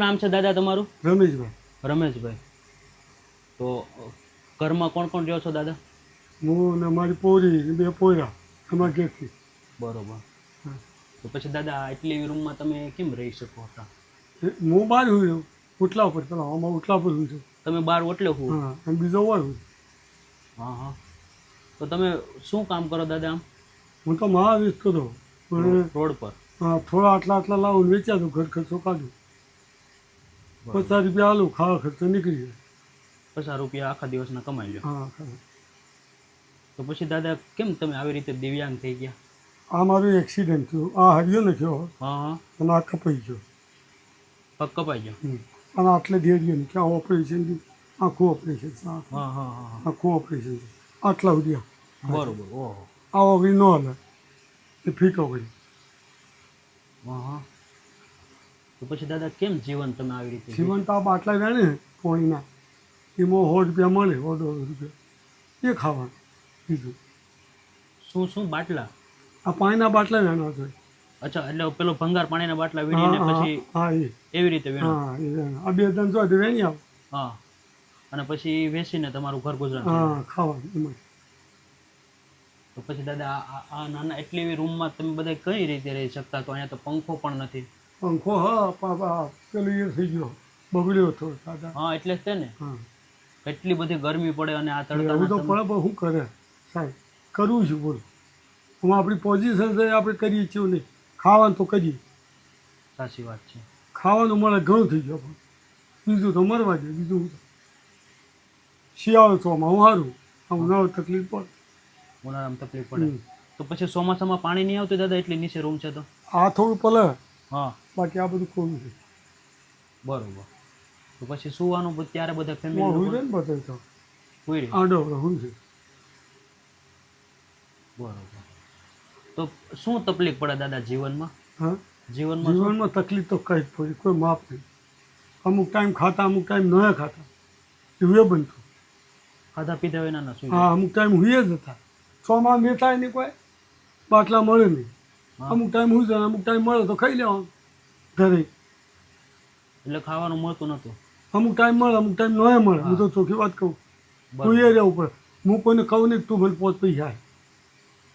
નામ છે દાદા તમારું? રમેશભાઈ. રમેશભાઈ. તો ઘરમાં કોણ કોણ રહ્યો છો દાદા? હું ને મારી પોરી ને 2 પોયરા અમારા ઘેરથી. બરોબર. હા. તો પછી દાદા આટલી રૂમમાં તમે કેમ રહી શકો હતા? હું બહાર હું ઉટલા ઉપર પેલા આમાં ઉટલા ઉપર હું છું. તમે બાર ઓટલે હો? હા અને બીજો હોય હું. હા હા. તો તમે શું કામ કરો દાદા આમ? હું તો મહા વેચતો હતો પણ રોડ પર? હા થોડા આટલા લાવું વેચ્યા તો ઘર ખર્ચો કાઢું. 50 રૂપિયા આલું ખાવા ખર્ચો નીકળી જાય. 50 રૂપિયા આખા દિવસના કમાઈ લો. હા ખરું. તો પછી દાદા કેમ તમે આવી રીતે દિવ્યાંગ થઈ ગયા? આ મારું એક્સિડન્ટ થયું. આ હરિયો નાખ્યો હા હા. અને આ કપાઈ ગયો. પગ કપાઈ ગયો? અને આટલે ધેર્યો ને ક્યાં ઓપરેશન થયું. આખું ઓપરેશન છે. હા હા હા. આખું ઓપરેશન છે. આટલા સુધી બરોબર. ઓહો. આ ઓગળી ન હાલે એ ફીટ ઓગળી. હા હા. તો પછી દાદા કેમ જીવન તમે આવી રીતે? જીવન તો આ બાટલા વેણે પોણીના એમાં 100 રૂપિયા મળે 100 રૂપિયા એ ખાવાનું બીજું. શું બાટલા? આ પાણીના બાટલા વેણવા જોઈએ. અચ્છા, એટલે પેલો ભંગાર પાણીના બાટલા વીણીને પછી હા એ એવી રીતે વેણો? હા એ વેણે. આ 2 ત્રણ જો વેણી આવ. હા. અને પછી વેચીને તમારું ઘર ગુજરાન? હા ખાવાનું એમાં. તો પછી દાદા આ નાના એટલી એવી રૂમમાં તમે બધા કઈ રીતે રહી શકતા? તો અહીંયા તો પંખો પણ નથી. પંખો હા પેલું એ થઈ ગયો બગડ્યો થોડો દાદા. હા એટલે જ તે ને. હા એટલી બધી ગરમી પડે અને આ એવું તો તડકા. પડે પણ શું કરે સાહેબ, કરવું છું બોલ. હું આપણી પોઝિશન છે આપણે કરીએ છીએ નહીં. ખાવાનું તો કરીએ. સાચી વાત છે. ખાવાનું મળે ઘણું થઈ ગયું પણ બીજું તો મરવા દે. બીજું શિયાળો ચોમાં હું સારું આમ ઉનાળો તકલીફ પડે. ઉનાળામાં તકલીફ પડે. તો પછી ચોમાસામાં પાણી નહીં આવતું દાદા? એટલી નીચે રૂમ છે તો? આ થોડું પલે. હા. બાકી આ બધું ખોલું છે. બરોબર. તો પછી સુવાનું ત્યારે બધા હું ફેમિલી હોય ને બધા તો હોય રહે? આડો હું છે. બરોબર. તો શું તકલીફ પડે દાદા જીવનમાં? હા જીવનમાં જીવનમાં તકલીફ તો કઈ જ પડી કોઈ માપ નહીં. અમુક ટાઈમ ખાતા અમુક ટાઈમ ન ખાતા એવું એ બનતું. ખાધા પીધા વિના ના સુઈ હા અમુક ટાઈમ હુએ જ હતા. 6 માં મેં થાય નહીં કોઈ બાટલા મળે નહીં. અમુક ટાઈમ હું છે અમુક ટાઈમ મળે તો ખાઈ લેવાનું ઘરે. એટલે ખાવાનું મળતું નહોતું? અમુક ટાઈમ મળે અમુક ટાઈમ ન મળે. હું તો ચોખ્ખી વાત કહું. હું એ રહેવું પડે. હું કોઈને કહું નહીં તું મને 5 પૈસા આપ.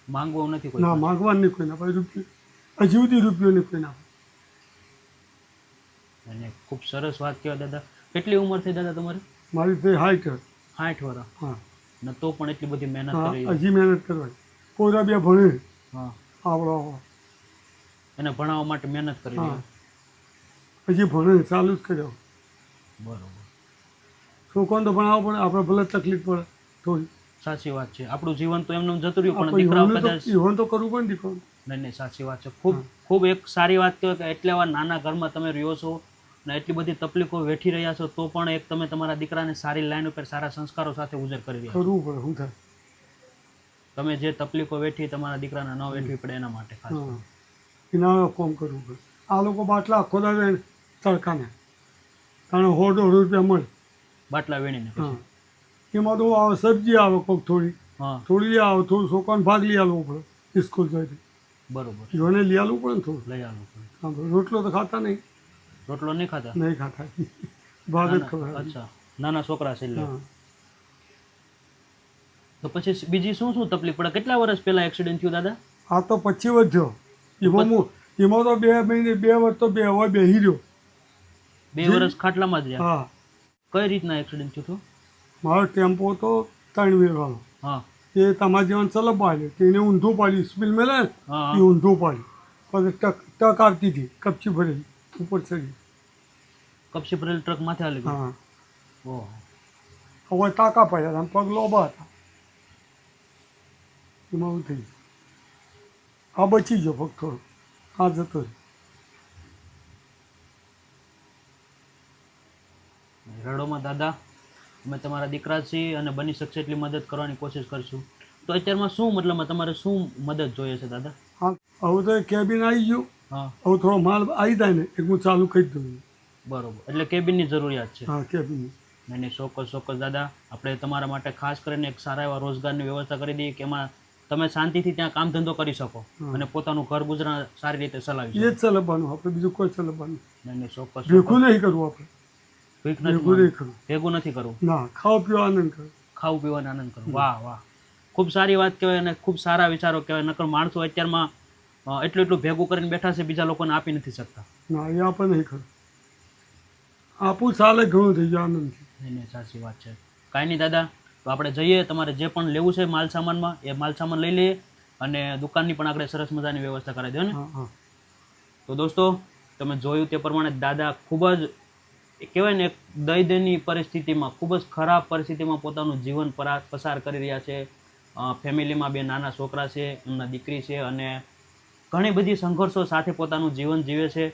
માંગવું નથી કોઈ? ના માગવાનું નહીં કોઈના પછી રૂપિયો હજી સુધી રૂપિયો નહીં કોઈના. અને ખૂબ સરસ વાત કહેવાય દાદા. કેટલી ઉંમર થઈ દાદા તમારી? મારી તે 60. 60 વર્ષ? હા ને તો પણ એટલી બધી મહેનત હા કરી? હજી મહેનત કરવાની. પોરા 2 ભણે. હા. આવડો એને ભણાવવા માટે મહેનત કરી? હા હજી ભણે ચાલુ જ કર્યો. બરોબર. છોકરાને તો ભણાવવા પડે. આપણે ભલે તકલીફ પડે થોડી. સાચી વાત છે. આપણું જીવન તો એમનું જતું રહ્યું પણ દીકરાઓ કદાચ. જીવન તો કરવું પડે દીકરાને. નહીં નહીં સાચી વાત છે. ખૂબ એક સારી વાત કહેવાય કે એટલા નાના ઘરમાં તમે રહ્યો છો ને એટલી બધી તકલીફો વેઠી રહ્યા છો તો પણ એક તમે તમારા દીકરાને સારી લાઈન ઉપર સારા સંસ્કારો સાથે ઉછેર કરી રહ્યા છો. કરવું પડે શું થાય. તમે જે તકલીફો વેઠી તમારા દીકરાને ન વેઠવી પડે એના માટે ખાસ. એના કોમ કરવું પડે. આ લોકો બાટલા આખો દાવે તડકાને કારણ 100 રૂપિયા મળે બાટલા વીણીને? હા એમાં તો આવે સબ્જી આવે કોઈક થોડી. હા થોડી આવે થોડું છોકરાને ભાગ લઈ આવવું પડે સ્કૂલ જાય. બરોબર. જોને લઈ આવવું પડે ને થોડું. લઈ આવવું પડે. હા રોટલો તો ખાતા નહીં. રોટલો નહીં ખાતા? નહીં ખાતા ભાગ જ ખબર. અચ્છા, નાના છોકરા છે એટલે. હા તો પછી બીજી શું શું તકલીફ પડે? કેટલા વર્ષ પહેલા એક્સિડન્ટ થયું દાદા? આ તો 25 વર્ષ થયો. એમાં તો 2 મહિને 2 વર્ષ તો હવે બેસી રહ્યો. 2 વર્ષ ખાટલામાં જ રહ્યા? હા. કઈ રીતના એક્સિડન્ટ થયું હતું? મારો ટેમ્પો તો 3 વ્હીલવાળો. હા. એ તમારા જીવન ચલપ પાડ્યો કે એને ઊંધું પાડ્યું સ્પીડ મેલે એ ઊંધું પાડ્યું પછી ટક આવતી હતી કપચી ભરેલી ઉપર ચડી. કપચી ભરેલી ટ્રક માથે આવી ગઈ? હા. ઓહો. હવે ટાંકા પડ્યા હતા પગ લોબા હતા એમાં એવું થઈ ગયું. આ બચી ગયો પગ થોડો. આ જતો રડોમાં દાદા. અમે તમારા દીકરા છીએ અને બની શકશે એટલી મદદ કરવાની કોશિશ કરશું. તો અત્યારમાં શું મતલબમાં તમારે શું મદદ જોઈએ છે દાદા? હા હવે તો કેબિન આવી ગયું. હા. હવે થોડો માલ આવી જાય ને એક હું ચાલુ કરી દઉં. બરોબર. એટલે કેબિનની જરૂરિયાત છે? હા કેબિન. નહીં ચોક્કસ દાદા. આપણે તમારા માટે ખાસ કરીને એક સારા એવા રોજગારની વ્યવસ્થા કરી દઈએ કે એમાં તમે શાંતિથી ત્યાં કામ ધંધો કરી શકો હા. અને પોતાનું ઘર ગુજરાન સારી રીતે ચલાવી એ શકો. જ ચલાવવાનું આપણે, બીજું કોઈ ચલાવવાનું નહીં, નહીં, ચોક્કસ, ભેગું નહીં કરવું આપણે, ભીખ નથી ભેગું નહીં માંગવું. કરવું. ભેગું નથી કરવું, ના, ખાવા પીવા આનંદ કરો. ખાવું પીવાનો આનંદ કરો. વાહ વાહ, ખૂબ સારી વાત કહેવાય અને ખૂબ સારા વિચારો કહેવાય. નકર માણસો અત્યારમાં એટલું એટલું ભેગું કરીને બેઠા છે, બીજા લોકોને આપી નથી શકતા. ના, એ આપણે નહીં કરવું. આપું ચાલે ઘણું થઈ જાય આનંદથી. નહીં, નહીં, સાચી વાત છે. કાંઈ નહીં દાદા, તો આપણે જઈએ. તમારે જે પણ લેવું છે માલ સામાનમાં એ માલ સામાન લઈ લઈએ અને દુકાનની પણ આપણે સરસ મજાની વ્યવસ્થા કરાવી દો ને. હા હા. તો દોસ્તો, તમે જોયું તે પ્રમાણે દાદા ખૂબ જ કહેવાય ને એક દયદયની પરિસ્થિતિમાં, ખૂબ જ ખરાબ પરિસ્થિતિમાં પોતાનું જીવન પસાર કરી રહ્યા છે. ફેમિલીમાં 2 નાના છોકરા છે, એમના દીકરી છે અને ઘણી બધી સંઘર્ષો સાથે પોતાનું જીવન જીવે છે.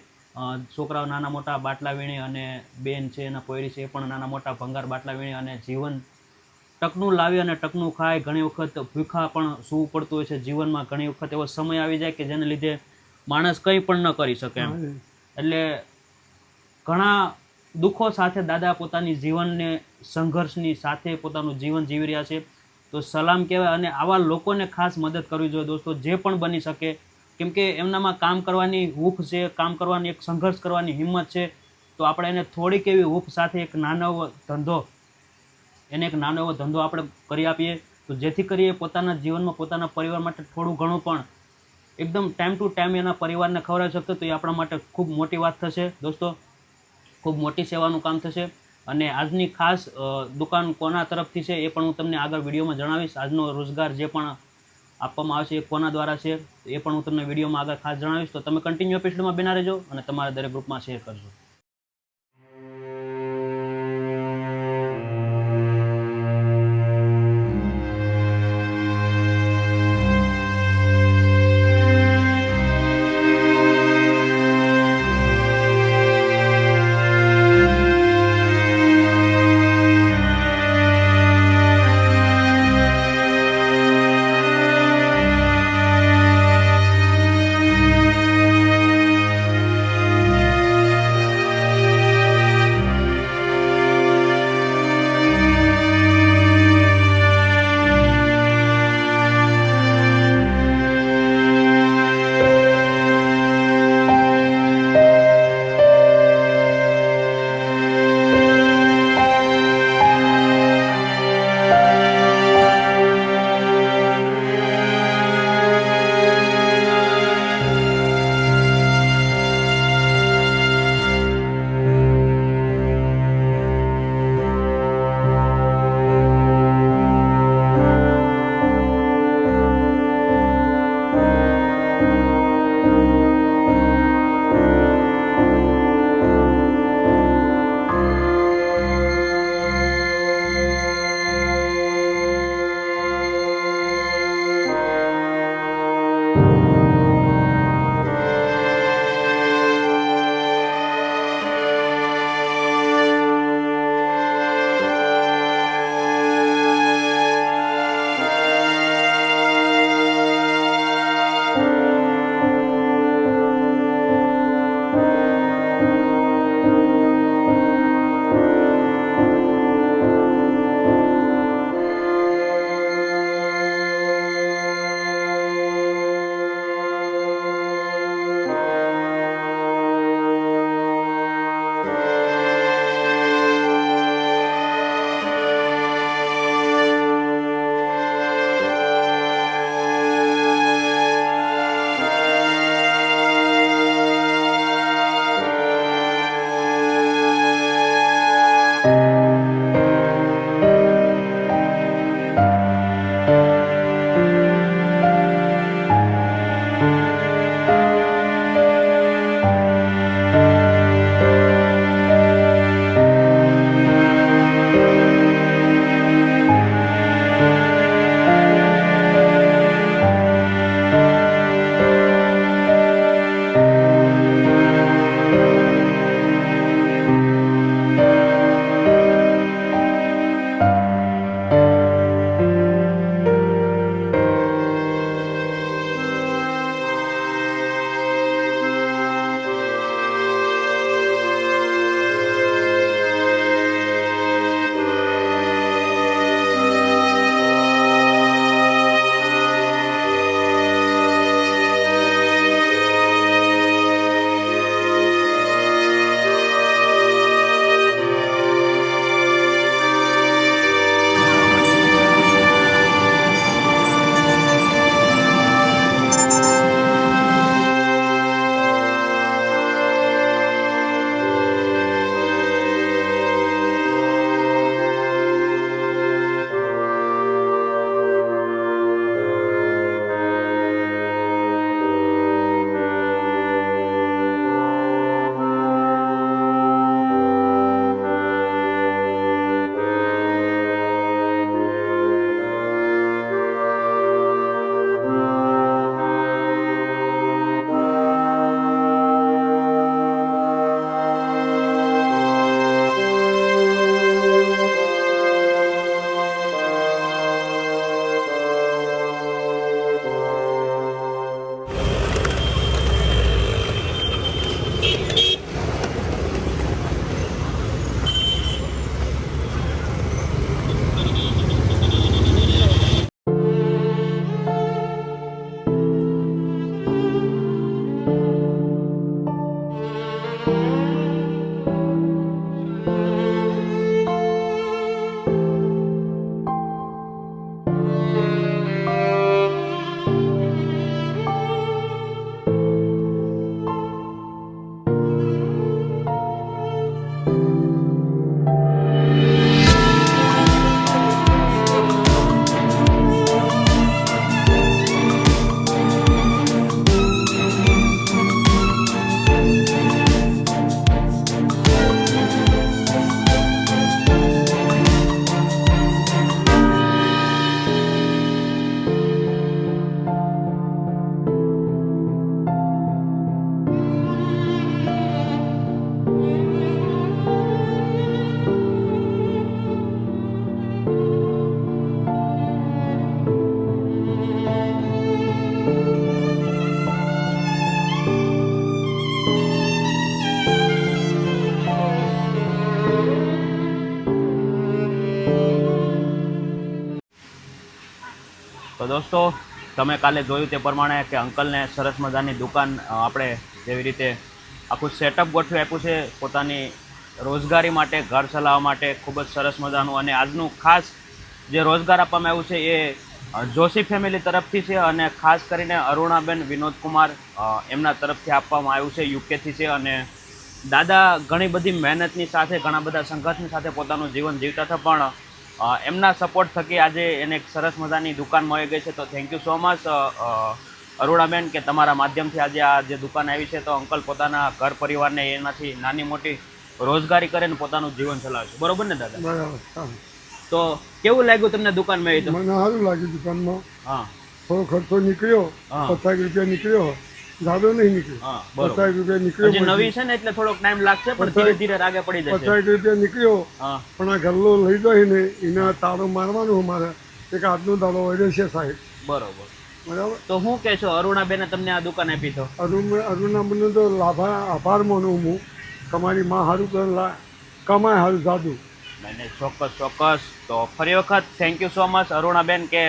છોકરાઓ નાના મોટા બાટલા વીણે અને બેન છે એના પોયરી છે એ પણ નાના મોટા ભંગાર બાટલા વીણે અને જીવન ટકનું લાવી અને ટકનું ખાય. ઘણી વખત ભૂખા પણ સૂવું પડતું હોય છે જીવનમાં. ઘણી વખત એવો સમય આવી જાય કે જેને લીધે માણસ કંઈ પણ ન કરી શકે એમ. હા, એ. એટલે ઘણા દુઃખો સાથે દાદા પોતાની જીવનને સંઘર્ષની સાથે પોતાનું જીવન જીવી રહ્યા છે. તો સલામ કહેવાય અને આવા લોકોને ખાસ મદદ કરવી જોઈએ દોસ્તો, જે પણ બની શકે. કેમ કે એમનામાં કામ કરવાની હૂફ છે, કામ કરવાની એક સંઘર્ષ કરવાની હિંમત છે. તો આપણે એને થોડીક એવી હૂફ સાથે એક નાનો એવો ધંધો આપણે કરી આપીએ, તો જેથી કરીએ પોતાના જીવનમાં પોતાના પરિવાર માટે થોડું ઘણું પણ એકદમ ટાઈમ ટુ ટાઈમ એના પરિવારને ખવડાવી શકતો, તો એ આપણા માટે ખૂબ મોટી વાત થશે દોસ્તો. ખૂબ મોટી સેવાનું કામ થશે. અને આજની ખાસ દુકાન કોના તરફથી છે એ પણ હું તમને આગળ વિડીયોમાં જણાવીશ. આજનો રોજગાર જે પણ આપવામાં આવશે એ કોના દ્વારા છે એ પણ હું તમને વિડીયોમાં આગળ ખાસ જણાવીશ. તો તમે કન્ટિન્યુ એપિસોડમાં બના રહેજો અને તમારા દરેક ગ્રુપમાં શેર કરજો. તો દોસ્તો તમે કાલે જોયું તે પ્રમાણે કે અંકલને સરસ મજાની દુકાન આપણે જેવી રીતે આખું સેટઅપ ગોઠવી આપ્યું છે પોતાની રોજગારી માટે, ઘર ચલાવવા માટે ખૂબ જ સરસ મજાનું. અને આજનું ખાસ જે રોજગાર આપવામાં આવ્યું છે એ જોશી ફેમિલી તરફથી છે અને ખાસ કરીને અરુણાબેન વિનોદકુમાર એમના તરફથી આપવામાં આવ્યું છે, યુકેથી છે. અને દાદા ઘણી બધી મહેનતની સાથે, ઘણા બધા સંઘર્ષની સાથે પોતાનું જીવન જીવતા હતા, પણ એમના સપોર્ટ થકી આજે એને એક સરસ મજાની દુકાન મળી ગઈ છે. તો thank you so much Arunaben કે તમારા માધ્યમથી આજે આ જે દુકાન આવી છે. તો અંકલ પોતાના ઘર પરિવારને એનાથી નાની મોટી રોજગારી કરીને પોતાનું જીવન ચલાવે છે. બરોબર ને દાદા? બરાબર, સારું. તો કેવું લાગ્યું તમને દુકાન મળી? તો મને સારું લાગ્યું દુકાનમાં. હા થોડો ખર્ચો નીકળ્યો, હા. 50 રૂપિયા નીકળ્યો, જાદો નહીં નીકળ્યો. હા, બરોબર. 50 રૂપિયા હજી નીકળ્યો, નવી છે ને એટલે થોડોક ટાઈમ લાગશે, પણ ધીરે ધીરે આગે પડી જશે. 50 રૂપિયા નીકળ્યો. હા પણ આ ગલ્લો લઈ જાય ને એના તાળો મારવાનો મારે એક આજનો દાડો વળ્યો છે સાહેબ. બરોબર. બરાબર. તો હું કહેશો અરુણાબેને તમને આ દુકાન આપી? તો અરુણાબેનનો તો આભાર માનું હું. તમારી માં સારું કરેલા, કમાય સારું જાદુ. નહીં, ચોક્કસ ચોક્કસ. તો ફરી વખત thank you so much Arunaben કે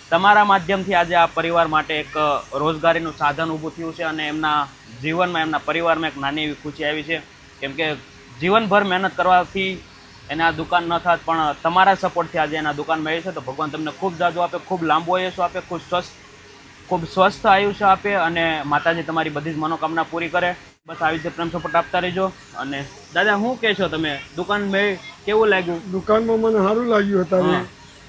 તમારા માધ્યમથી આજે આ પરિવાર માટે એક રોજગારીનું સાધન ઊભું થયું છે અને એમના જીવનમાં, એમના પરિવારમાં એક નાની એવી ખુશી આવી છે. કેમ કે જીવનભર મહેનત કરવાથી એને આ દુકાન ન થાત, પણ તમારા સપોર્ટથી આજે એના દુકાન મળી છે. તો ભગવાન તમને ખૂબ જાજુ આપે, ખૂબ લાંબુ આયુષ્ય આપે, ખૂબ સ્વસ્થ આયુષ્ય આપે અને માતાજી તમારી બધી જ મનોકામના પૂરી કરે. બસ આવી રીતે પ્રેમ સપોર્ટ આપતા રહેજો. અને દાદા શું કહેશો તમે, દુકાન મેં કેવું લાગ્યું? દુકાનમાં મને સારું લાગ્યું અત્યારે.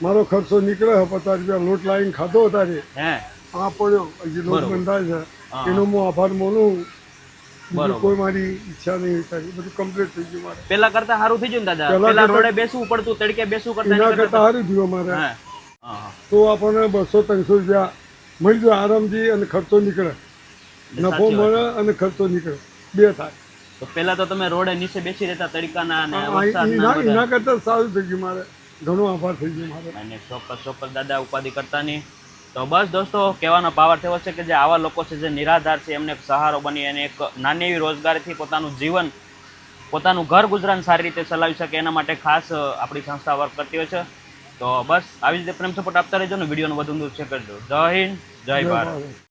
મારો ખર્ચો નીકળ્યો 50 રૂપિયા લોટ લાવીને ખાધો અત્યારે. હે આ પડ્યો હજી લોટ બરોબર. બંધાય છે, હા. એનો હું આભાર માનું. બીજું બરોબર. કોઈ મારી ઈચ્છા નહીં થાય, બધું કમ્પ્લીટ થઈ ગયું મારે. પેલા કરતા સારું થઈ ગયું ને દાદા? પેલા પેલા કરતા- રોડે બેસવું પડતું, તડકે બેસવું કરતા એના એની કરતાં કરતા- સારું થયું મારે. હા હા તો આપણને 200-300 રૂપિયા મળી જાય આરામથી અને ખર્ચો નીકળે. નફો સાચી વાત મળે અને ખર્ચો નીકળે, બે થાય. તો પેલા તો તમે રોડે નીચે બેસી રહેતા તડકાના અને આ વરસાદના બધા. એના કરતાં સારું થઈ ગયું મારે. ઘણો આભાર થઈ ગયો મારે. અને ચોક્કસ દાદા ઉપાધિ કરતા નહીં. તો બસ દોસ્તો, કહેવાનો પાવર એવો છે કે જે આવા લોકો છે જે નિરાધાર છે એમને એક સહારો બની અને એક નાની એવી રોજગારીથી પોતાનું જીવન, પોતાનું ઘર ગુજરાન સારી રીતે ચલાવી શકે એના માટે ખાસ આપણી સંસ્થા વર્ક કરતી હોય છે. તો બસ આવી રીતે પ્રેમ સપોર્ટ આપતા રહેજો ને વિડીયોને વધુ શેર કરજો. જય હિન્દ, જય ભારત.